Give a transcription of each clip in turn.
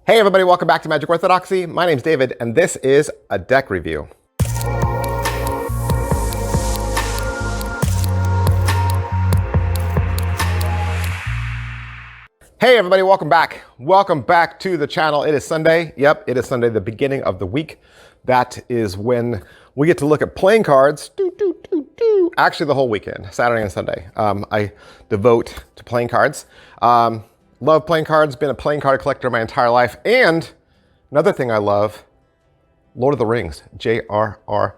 Hey everybody, welcome back to Magic Orthodoxy. My name's David, and this is a deck review. Hey everybody, welcome back. Welcome back to the channel. It is Sunday. Yep, it is Sunday, the beginning of the week. That is when we get to look at playing cards. Actually, the whole weekend, Saturday and Sunday. I devote to playing cards. Love playing cards, been a playing card collector my entire life. And another thing I love, Lord of the Rings, J.R.R.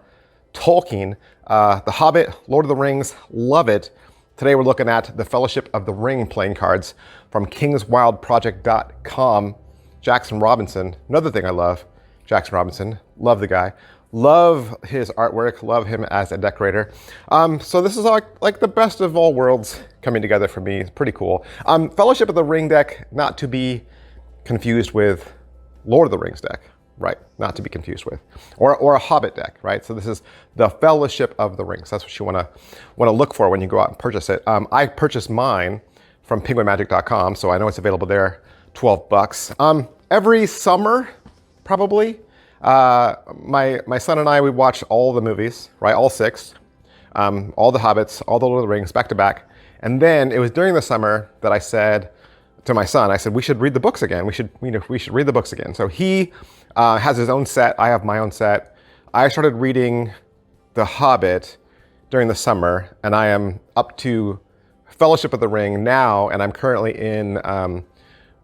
Tolkien. The Hobbit, Lord of the Rings, love it. Today we're looking at the Fellowship of the Ring playing cards from kingswildproject.com. Jackson Robinson, another thing I love, Jackson Robinson, love the guy. Love his artwork, love him as a decorator. So this is like the best of all worlds coming together for me. It's pretty cool. Fellowship of the Ring deck, not to be confused with Lord of the Rings deck, right? Not to be confused with, or a Hobbit deck, right? So this is the Fellowship of the Rings. That's what you want to look for when you go out and purchase it. I purchased mine from penguinmagic.com, so I know it's available there, $12. Every summer, probably. My son and I, we watched all the movies, right? All six, all the Hobbits, all the Lord of the Rings, back to back. And then it was during the summer that I said to my son, I said, we should read the books again. We should read the books again. So he has his own set. I have my own set. I started reading The Hobbit during the summer, and I am up to Fellowship of the Ring now, and I'm currently in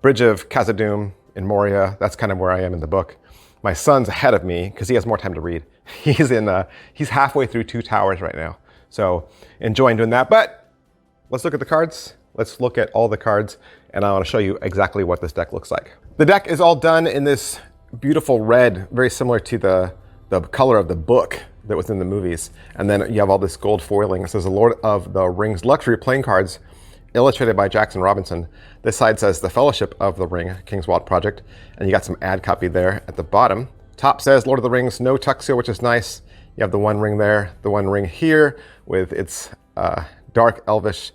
Bridge of Khazad-dûm in Moria. That's kind of where I am in the book. My son's ahead of me because he has more time to read. He's halfway through Two Towers right now. So enjoying doing that. But let's look at the cards. Let's look at all the cards, and I want to show you exactly what this deck looks like. The deck is all done in this beautiful red, very similar to the color of the book that was in the movies. And then you have all this gold foiling. It says the Lord of the Rings luxury playing cards, illustrated by Jackson Robinson. This side says the Fellowship of the Ring, King's Wild Project, and you got some ad copy there at the bottom. Top says Lord of the Rings, no tuxio, which is nice. You have the one ring there, the one ring here with its dark elvish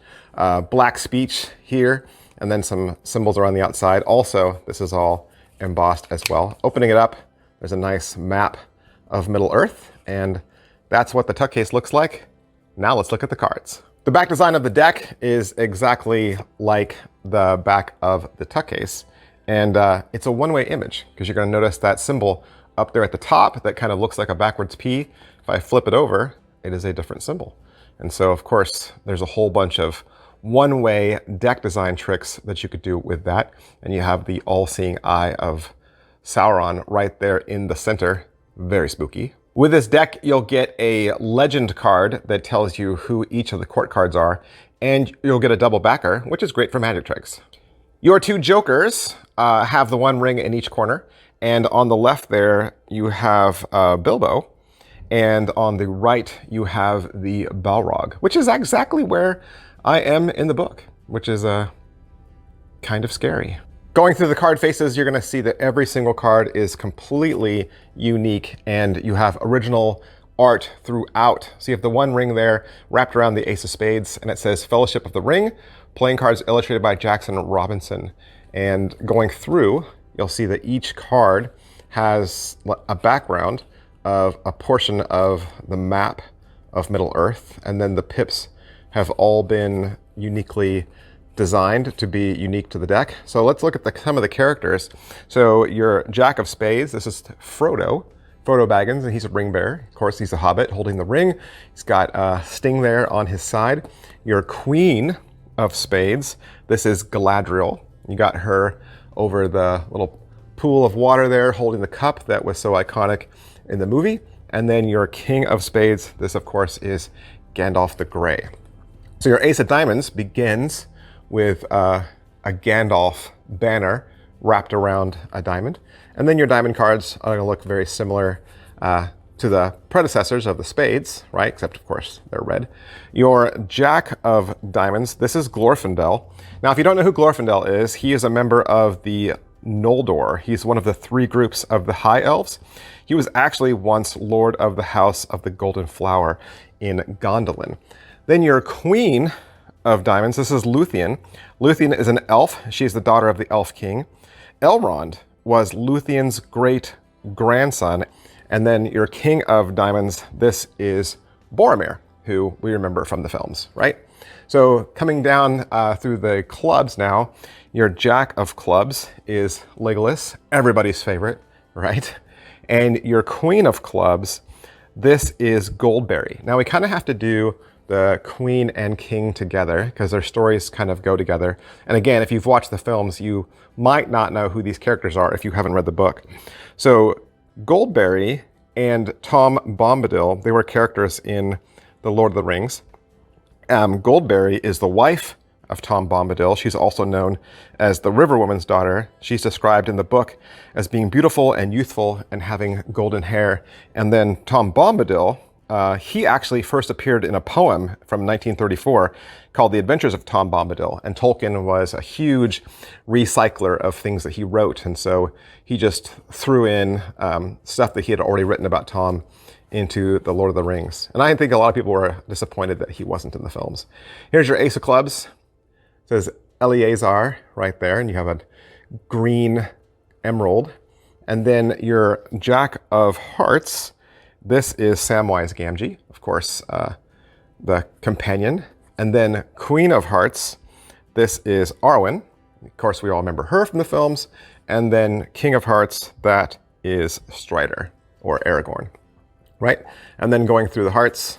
black speech here, and then some symbols around the outside. Also, this is all embossed as well. Opening it up, there's a nice map of Middle Earth, and that's what the tuck case looks like. Now let's look at the cards. The back design of the deck is exactly like the back of the tuck case. And it's a one-way image because you're going to notice that symbol up there at the top that kind of looks like a backwards P. If I flip it over, it is a different symbol. And so, of course, there's a whole bunch of one-way deck design tricks that you could do with that. And you have the all-seeing eye of Sauron right there in the center. Very spooky. With this deck, you'll get a legend card that tells you who each of the court cards are, and you'll get a double backer, which is great for magic tricks. Your two jokers have the one ring in each corner, and on the left there, you have Bilbo, and on the right, you have the Balrog, which is exactly where I am in the book, which is kind of scary. Going through the card faces, you're going to see that every single card is completely unique, and you have original art throughout. So you have the one ring there wrapped around the Ace of Spades, and it says Fellowship of the Ring, playing cards illustrated by Jackson Robinson. And going through, you'll see that each card has a background of a portion of the map of Middle Earth, and then the pips have all been uniquely designed to be unique to the deck. So let's look at some of the characters. So your Jack of Spades, this is Frodo Baggins, and he's a ring bearer. Of course, he's a hobbit holding the ring. He's got Sting there on his side. Your Queen of Spades, this is Galadriel. You got her over the little pool of water there holding the cup that was so iconic in the movie. And then your King of Spades, this of course is Gandalf the Grey. So your Ace of Diamonds begins with a Gandalf banner wrapped around a diamond. And then your diamond cards are going to look very similar to the predecessors of the spades, right? Except, of course, they're red. Your Jack of Diamonds, this is Glorfindel. Now, if you don't know who Glorfindel is, he is a member of the Noldor. He's one of the three groups of the High Elves. He was actually once Lord of the House of the Golden Flower in Gondolin. Then your Queen of Diamonds, this is Luthien. Luthien is an elf. She's the daughter of the Elf King. Elrond was Luthien's great grandson. And then your king of diamonds, this is Boromir, who we remember from the films, right? So coming down through the clubs now, your jack of clubs is Legolas, everybody's favorite, right? And your queen of clubs, this is Goldberry. Now we kind of have to do the queen and king together because their stories kind of go together. And again, if you've watched the films, you might not know who these characters are if you haven't read the book. So Goldberry and Tom Bombadil, they were characters in The Lord of the Rings. Goldberry is the wife of Tom Bombadil. She's also known as the River Woman's daughter. She's described in the book as being beautiful and youthful and having golden hair. And then Tom Bombadil, he actually first appeared in a poem from 1934 called The Adventures of Tom Bombadil. And Tolkien was a huge recycler of things that he wrote. And so he just threw in stuff that he had already written about Tom into The Lord of the Rings. And I think a lot of people were disappointed that he wasn't in the films. Here's your ace of clubs. It says Eleazar right there, and you have a green emerald. And then your jack of hearts, this is Samwise Gamgee, of course, the companion. And then queen of hearts, this is Arwen. Of course, we all remember her from the films. And then king of hearts, that is Strider, or Aragorn, right? And then going through the hearts,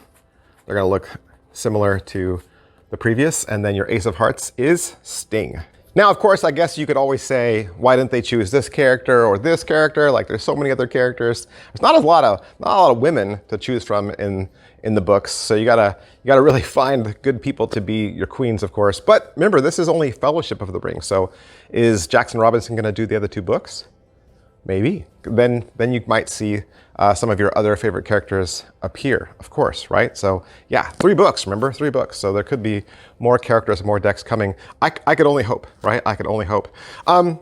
they're going to look similar to the previous. And then your ace of hearts is Sting. Now, of course, I guess you could always say, why didn't they choose this character or this character? Like, there's so many other characters. There's not a lot of women to choose from in the books. So you gotta really find good people to be your queens, of course. But remember, this is only Fellowship of the Ring. So is Jackson Robinson going to do the other two books? Maybe. Then you might see some of your other favorite characters appear, of course, right? So yeah, 3 books, remember? 3 books. So there could be more characters, more decks coming. I could only hope, right? I could only hope. 10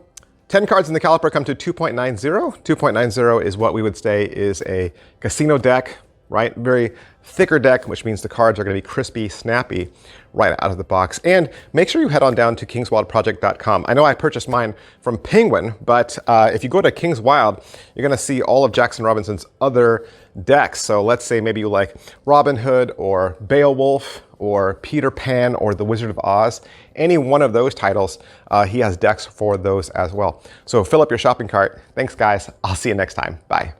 cards in the caliper come to 2.90. 2.90 is what we would say is a casino deck, right? Very thicker deck, which means the cards are going to be crispy, snappy right out of the box. And make sure you head on down to kingswildproject.com. I know I purchased mine from Penguin, but if you go to Kings Wild, you're going to see all of Jackson Robinson's other decks. So let's say maybe you like Robin Hood or Beowulf or Peter Pan or The Wizard of Oz. Any one of those titles, he has decks for those as well. So fill up your shopping cart. Thanks, guys. I'll see you next time. Bye.